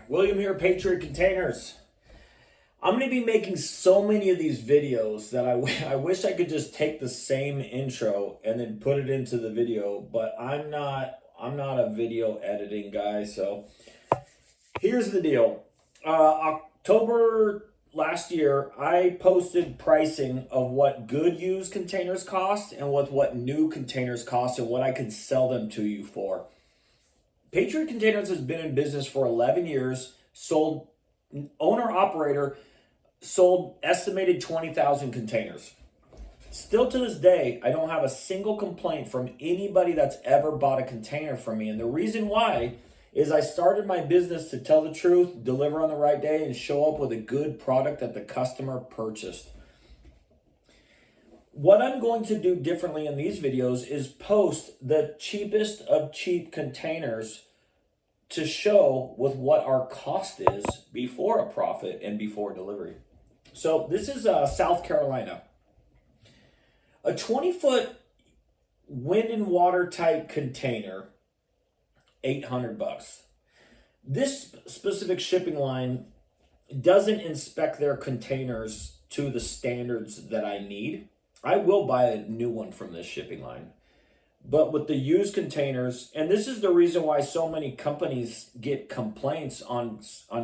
William here, Patriot Containers. I'm going to be making so many of these videos that I wish I could just take the same intro and then put it into the video, but I'm not a video editing guy. So here's the deal. October last year, I posted pricing of what good used containers cost and what new containers cost and what I could sell them to you for. Patriot Containers has been in business for 11 years, sold, owner-operator, sold estimated 20,000 containers. Still to this day, I don't have a single complaint from anybody that's ever bought a container from me. And the reason why is I started my business to tell the truth, deliver on the right day, and show up with a good product that the customer purchased. What I'm going to do differently in these videos is post the cheapest of cheap containers to show with what our cost is before a profit and before delivery. So this is South Carolina. A 20-foot wind and water tight container, $800. This specific shipping line doesn't inspect their containers to the standards that I need. I will buy a new one from this shipping line. But with the used containers, and this is the reason why so many companies get complaints on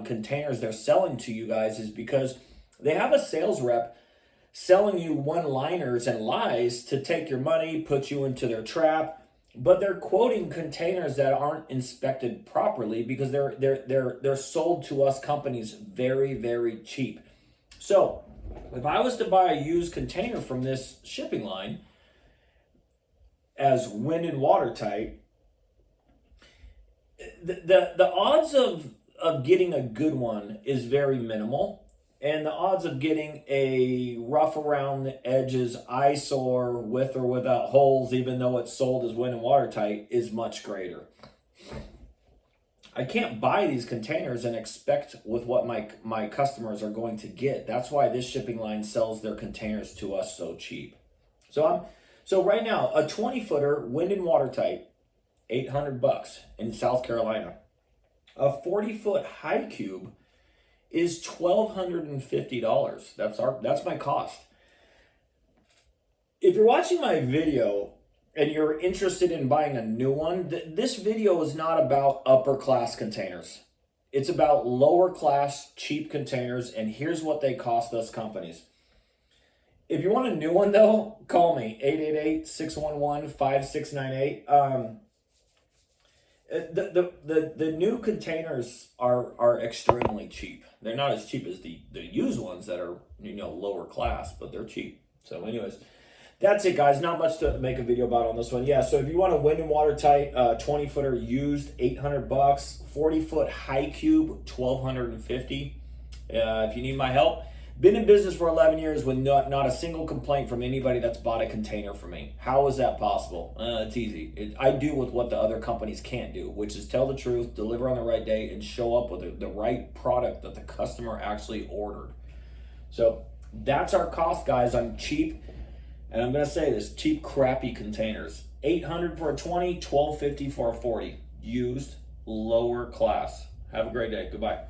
containers they're selling to you guys, is because they have a sales rep selling you one-liners and lies to take your money, put you into their trap, but they're quoting containers that aren't inspected properly because they're sold to us companies very, very cheap. So if I was to buy a used container from this shipping line as wind and watertight, the odds of getting a good one is very minimal. And the odds of getting a rough around the edges eyesore with or without holes, even though it's sold as wind and watertight, is much greater. I can't buy these containers and expect with what my customers are going to get. That's why this shipping line sells their containers to us so cheap. So right now, a 20-footer wind and watertight, $800 in South Carolina. A 40-foot high cube is $1,250. That's my cost. If you're watching my video and you're interested in buying a new one, this video is not about upper class containers. It's about lower class cheap containers, and here's what they cost us companies. If you want a new one though, call me, 888-611-5698. The new containers are extremely cheap. They're not as cheap as the used ones that are lower class, but they're cheap. So anyways, that's it guys. Not much to make a video about on this one. Yeah, so if you want a wind and watertight 20-footer used, $800. 40-foot high cube, $1,250. If you need my help. Been in business for 11 years with not a single complaint from anybody that's bought a container from me. How is that possible? It's easy. I do with what the other companies can't do, which is tell the truth, deliver on the right day, and show up with the right product that the customer actually ordered. So that's our cost, guys. I'm cheap, and I'm going to say this, cheap, crappy containers. $800 for a 20, $1,250 for a 40. Used, lower class. Have a great day. Goodbye.